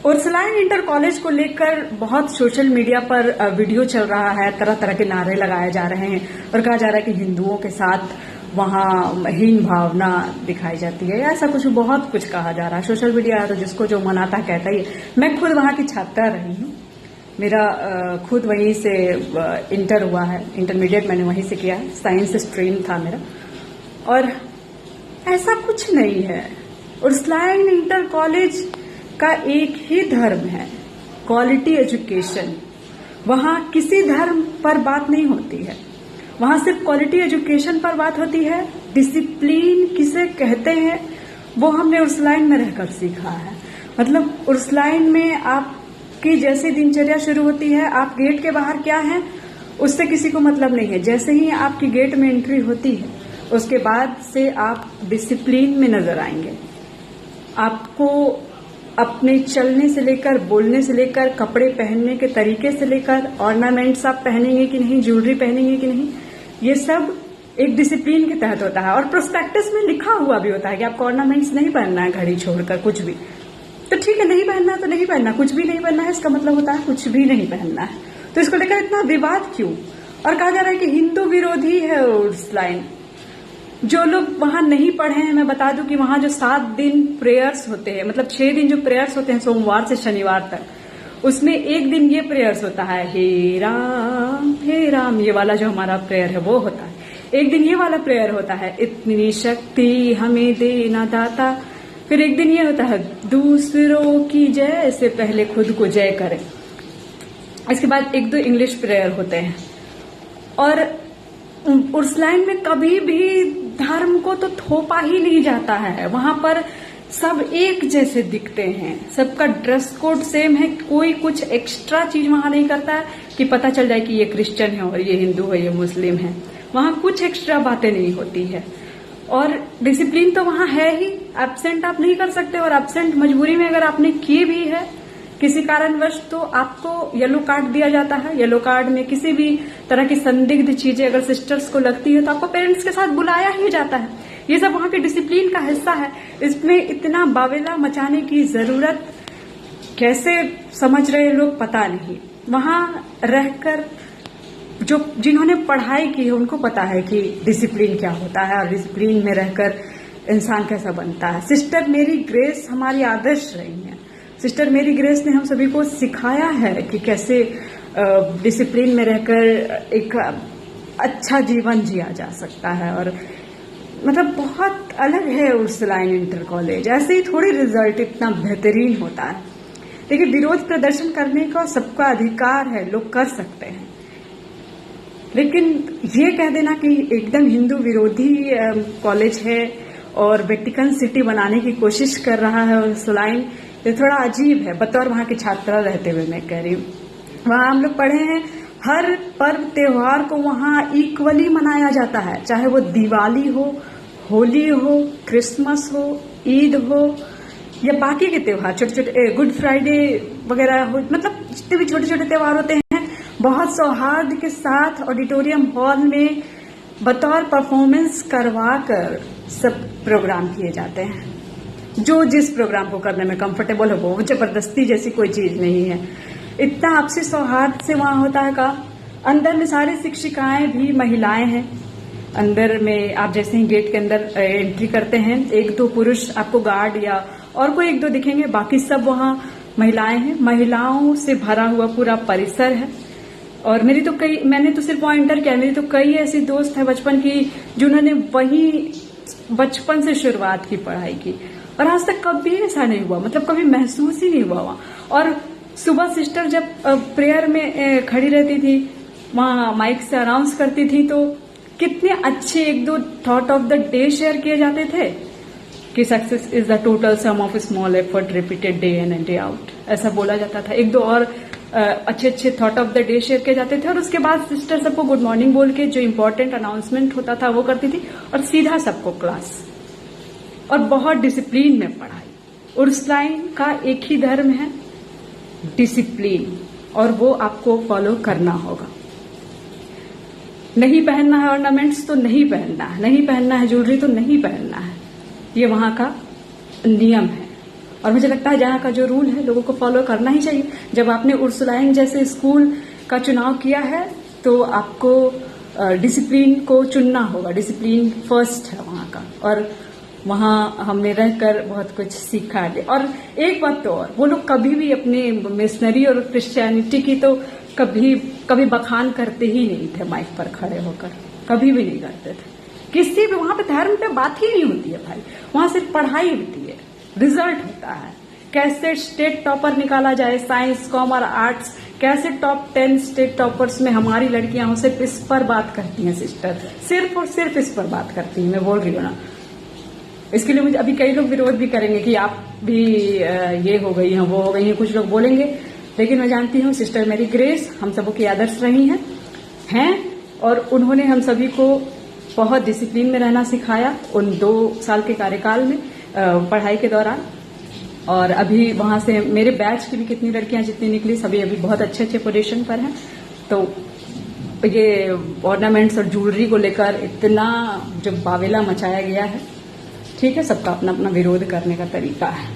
Ursuline inter college को लेकर बहुत सोशल मीडिया पर वीडियो चल रहा है, तरह तरह के नारे लगाए जा रहे हैं और कहा जा रहा है कि हिंदुओं के साथ वहां हीन भावना दिखाई जाती है। ऐसा बहुत कुछ कहा जा रहा है। सोशल मीडिया है तो जिसको जो मनाता कहता ही है। मैं खुद वहां की छात्रा रही हूँ। मेरा खुद वहीं से इंटर हुआ है, इंटरमीडिएट मैंने वहीं से किया है, साइंस स्ट्रीम था मेरा। और ऐसा कुछ नहीं है। उर्सुलाइन इंटर कॉलेज का एक ही धर्म है, क्वालिटी एजुकेशन। वहां किसी धर्म पर बात नहीं होती है, वहां सिर्फ क्वालिटी एजुकेशन पर बात होती है। डिसिप्लिन किसे कहते हैं वो हमने उर्सुलाइन में रहकर सीखा है। मतलब उर्सुलाइन में आपकी जैसे दिनचर्या शुरू होती है, आप गेट के बाहर क्या हैं उससे किसी को मतलब नहीं है। जैसे ही आपकी गेट में एंट्री होती है उसके बाद से आप डिसिप्लिन में नजर आएंगे। आपको अपने चलने से लेकर, बोलने से लेकर, कपड़े पहनने के तरीके से लेकर, ऑर्नामेंट्स आप पहनेंगे कि नहीं, ज्वेलरी पहनेंगे कि नहीं, ये सब एक डिसिप्लिन के तहत होता है। और प्रोस्पेक्टस में लिखा हुआ भी होता है कि आपको ऑर्नामेंट्स नहीं पहनना है, घड़ी छोड़कर कुछ भी। तो ठीक है, नहीं पहनना तो नहीं पहनना, कुछ भी नहीं पहनना है, इसका मतलब होता है कुछ भी नहीं पहनना है। तो इसको लेकर इतना विवाद क्यों? और कहा जा रहा है कि हिंदू विरोधी है उर्सुलाइन। जो लोग वहां नहीं पढ़े हैं, मैं बता दूं कि वहां जो 7 दिन प्रेयर्स होते हैं, मतलब 6 दिन जो प्रेयर्स होते हैं सोमवार से शनिवार तक, उसमें एक दिन ये प्रेयर्स होता है, हे राम, ये वाला जो हमारा प्रेयर है वो होता है। एक दिन ये वाला प्रेयर होता है, इतनी शक्ति हमें देना दाता। फिर एक दिन ये होता है, दूसरों की जय से पहले खुद को जय करें। इसके बाद 1-2 इंग्लिश प्रेयर होते हैं। और उर्सुलाइन में कभी भी धर्म को तो थोपा ही नहीं जाता है। वहां पर सब एक जैसे दिखते हैं, सबका ड्रेस कोड सेम है, कोई कुछ एक्स्ट्रा चीज वहां नहीं करता है कि पता चल जाए कि ये क्रिश्चियन है और ये हिंदू है, ये मुस्लिम है। वहां कुछ एक्स्ट्रा बातें नहीं होती है। और डिसिप्लिन तो वहां है ही, एब्सेंट आप नहीं कर सकते। और एब्सेंट मजबूरी में अगर आपने की भी है किसी कारणवश तो आपको येलो कार्ड दिया जाता है। येलो कार्ड में किसी भी तरह की संदिग्ध चीजें अगर सिस्टर्स को लगती है तो आपको पेरेंट्स के साथ बुलाया ही जाता है। ये सब वहां के डिसिप्लिन का हिस्सा है। इसमें इतना बावेला मचाने की जरूरत कैसे समझ रहे लोग पता नहीं। वहां रहकर जिन्होंने पढ़ाई की है उनको पता है कि डिसिप्लिन क्या होता है और डिसिप्लिन में रहकर इंसान कैसा बनता है। सिस्टर मेरी ग्रेस हमारी आदर्श रही है। सिस्टर मेरी ग्रेस ने हम सभी को सिखाया है कि कैसे डिसिप्लिन में रहकर एक अच्छा जीवन जिया जा सकता है। और मतलब बहुत अलग है उर्सुलाइन इंटर कॉलेज। ऐसे ही थोड़ी रिजल्ट इतना बेहतरीन होता है। देखिए, विरोध प्रदर्शन करने का सबका अधिकार है, लोग कर सकते हैं, लेकिन ये कह देना कि एकदम हिंदू विरोधी कॉलेज है और वेटिकन सिटी बनाने की कोशिश कर रहा है उर्सुलाइन, ये थोड़ा अजीब है। बतौर वहां की छात्रा रहते हुए मैं कह रही हूँ। वहां हम लोग पढ़े हैं, हर पर्व त्योहार को वहां इक्वली मनाया जाता है, चाहे वो दिवाली हो, होली हो, क्रिसमस हो, ईद हो या बाकी के त्योहार, छोटे छोटे गुड फ्राइडे वगैरह हो। मतलब जितने भी छोटे छोटे त्योहार होते हैं बहुत सौहार्द के साथ ऑडिटोरियम हॉल में बतौर परफॉर्मेंस करवा कर सब प्रोग्राम किए जाते हैं। जो जिस प्रोग्राम को करने में कंफर्टेबल हो, वो जबरदस्ती जैसी कोई चीज नहीं है। इतना आपसी सौहार्द से वहां होता है का। अंदर में सारी शिक्षिकाएं भी महिलाएं हैं। अंदर में आप जैसे ही गेट के अंदर एंट्री करते हैं, 1-2 पुरुष आपको गार्ड या और कोई 1-2 दिखेंगे, बाकी सब वहां महिलाएं हैं। महिलाओं से भरा हुआ पूरा परिसर है। और मैंने तो सिर्फ वहां इंटर किया, मेरी तो कई ऐसी दोस्त है बचपन की जिन्होंने वही बचपन से शुरुआत की पढ़ाई की और आज तक कभी ऐसा नहीं हुआ, मतलब कभी महसूस ही नहीं हुआ वहां। और सुबह सिस्टर जब प्रेयर में खड़ी रहती थी, वहां माइक से अनाउंस करती थी, तो कितने अच्छे 1-2 thought of the day share किए जाते थे कि success is the total sum of small effort repeated day in and day out, ऐसा बोला जाता था। 1-2 और अच्छे thought of the day share किए जाते थे। और उसके बाद सिस्टर सबको गुड मॉर्निंग बोल के जो इम्पोर्टेंट अनाउंसमेंट होता था वो करती थी और सीधा सबको क्लास। और बहुत डिसिप्लिन में पढ़ाई। उर्सुलाइन का एक ही धर्म है, डिसिप्लिन, और वो आपको फॉलो करना होगा। नहीं पहनना है ऑर्नामेंट्स तो नहीं पहनना है, नहीं पहनना है ज्वेलरी तो नहीं पहनना है। ये वहां का नियम है। और मुझे लगता है जहाँ का जो रूल है लोगों को फॉलो करना ही चाहिए। जब आपने उर्सुलाइन जैसे स्कूल का चुनाव किया है तो आपको डिसिप्लिन को चुनना होगा। डिसिप्लिन फर्स्ट है वहाँ का, और वहाँ हमने रहकर बहुत कुछ सीखा है। और एक बात तो और, वो लोग कभी भी अपने मिशनरी और क्रिश्चियनिटी की तो कभी बखान करते ही नहीं थे माइक पर खड़े होकर, कभी भी नहीं करते थे। किसी भी वहां पे धर्म पे बात ही नहीं होती है भाई, वहां सिर्फ पढ़ाई होती है, रिजल्ट होता है, कैसे स्टेट टॉपर निकाला जाए, साइंस कॉमर्स आर्ट्स, कैसे टॉप 10 स्टेट टॉपर्स में हमारी लड़कियां सिर्फ इस पर बात करती हैं सिस्टर, सिर्फ और सिर्फ इस पर बात करती हैं। मैं बोल रही हूँ ना, इसके लिए मुझे अभी कई लोग विरोध भी करेंगे कि आप भी ये हो गई हैं, वो हो गई हैं, कुछ लोग बोलेंगे, लेकिन मैं जानती हूँ सिस्टर मेरी ग्रेस हम सबों की आदर्श रही हैं और उन्होंने हम सभी को बहुत डिसिप्लिन में रहना सिखाया उन 2 साल के कार्यकाल में पढ़ाई के दौरान। और अभी वहां से मेरे बैच की भी कितनी लड़कियां जितनी निकली सभी अभी बहुत अच्छे अच्छे पोजीशन पर हैं। तो ये ऑर्नामेंट्स और ज्वेलरी को लेकर इतना जो बावेला मचाया गया है, ठीक है, सबका अपना अपना विरोध करने का तरीका है।